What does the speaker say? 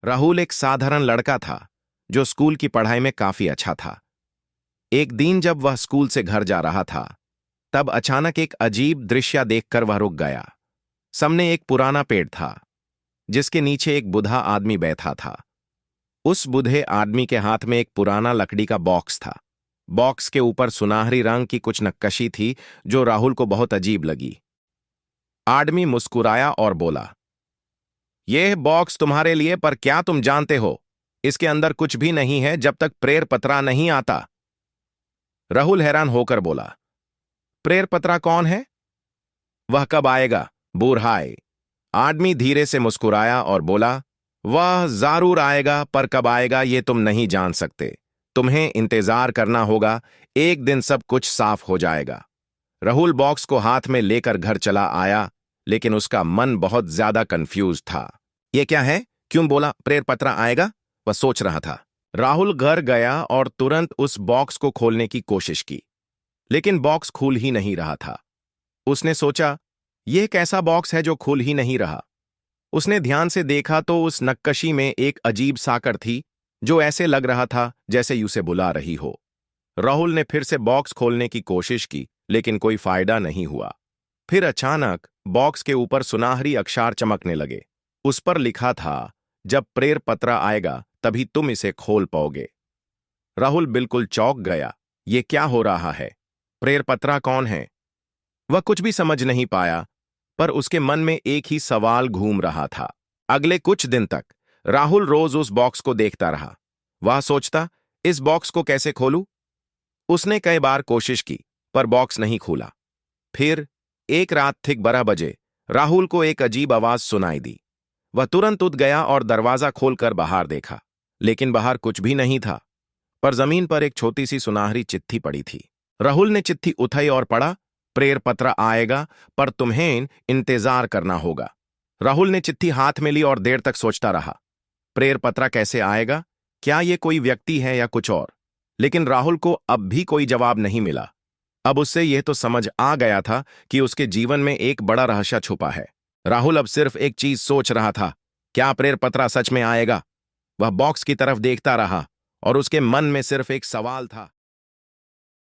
राहुल एक साधारण लड़का था जो स्कूल की पढ़ाई में काफी अच्छा था। एक दिन जब वह स्कूल से घर जा रहा था, तब अचानक एक अजीब दृश्य देखकर वह रुक गया। सामने एक पुराना पेड़ था, जिसके नीचे एक बूढ़ा आदमी बैठा था। उस बूढ़े आदमी के हाथ में एक पुराना लकड़ी का बॉक्स था। बॉक्स के ऊपर सुनहरी रंग की कुछ नक्काशी थी, जो राहुल को बहुत अजीब लगी। आदमी मुस्कुराया और बोला, यह बॉक्स तुम्हारे लिए, पर क्या तुम जानते हो, इसके अंदर कुछ भी नहीं है जब तक प्रेर पत्रा नहीं आता। राहुल हैरान होकर बोला, प्रेर पत्रा कौन है? वह कब आएगा? बूढ़ाए आदमी धीरे से मुस्कुराया और बोला, वह जरूर आएगा, पर कब आएगा ये तुम नहीं जान सकते। तुम्हें इंतजार करना होगा, एक दिन सब कुछ साफ हो जाएगा। राहुल बॉक्स को हाथ में लेकर घर चला आया, लेकिन उसका मन बहुत ज्यादा कंफ्यूज था। यह क्या है? क्यों बोला प्रेर पत्रा आएगा? वह सोच रहा था। राहुल घर गया और तुरंत उस बॉक्स को खोलने की कोशिश की, लेकिन बॉक्स खुल ही नहीं रहा था। उसने सोचा, यह एक ऐसा बॉक्स है जो खुल ही नहीं रहा। उसने ध्यान से देखा तो उस नक्काशी में एक अजीब साकर थी, जो ऐसे लग रहा था जैसे उसे बुला रही हो। राहुल ने फिर से बॉक्स खोलने की कोशिश की, लेकिन कोई फायदा नहीं हुआ। फिर अचानक बॉक्स के ऊपर सुनहरी अक्षर चमकने लगे। उस पर लिखा था, जब प्रेर पत्रा आएगा तभी तुम इसे खोल पाओगे। राहुल बिल्कुल चौंक गया। ये क्या हो रहा है? प्रेर पत्रा कौन है? वह कुछ भी समझ नहीं पाया, पर उसके मन में एक ही सवाल घूम रहा था। अगले कुछ दिन तक राहुल रोज उस बॉक्स को देखता रहा। वह सोचता, इस बॉक्स को कैसे खोलूं? उसने कई बार कोशिश की, पर बॉक्स नहीं खुला। फिर एक रात ठीक 12 बजे राहुल को एक अजीब आवाज सुनाई दी। वह तुरंत उठ गया और दरवाजा खोलकर बाहर देखा, लेकिन बाहर कुछ भी नहीं था। पर जमीन पर एक छोटी सी सुनहरी चिट्ठी पड़ी थी। राहुल ने चिट्ठी उठाई और पढ़ा, प्रेर पत्र आएगा, पर तुम्हें इंतजार करना होगा। राहुल ने चिट्ठी हाथ में ली और देर तक सोचता रहा, प्रेर पत्र कैसे आएगा? क्या यह कोई व्यक्ति है या कुछ और? लेकिन राहुल को अब भी कोई जवाब नहीं मिला। अब उससे यह तो समझ आ गया था कि उसके जीवन में एक बड़ा रहस्य छुपा है। राहुल अब सिर्फ एक चीज सोच रहा था, क्या प्रेर पत्र सच में आएगा? वह बॉक्स की तरफ देखता रहा और उसके मन में सिर्फ एक सवाल था।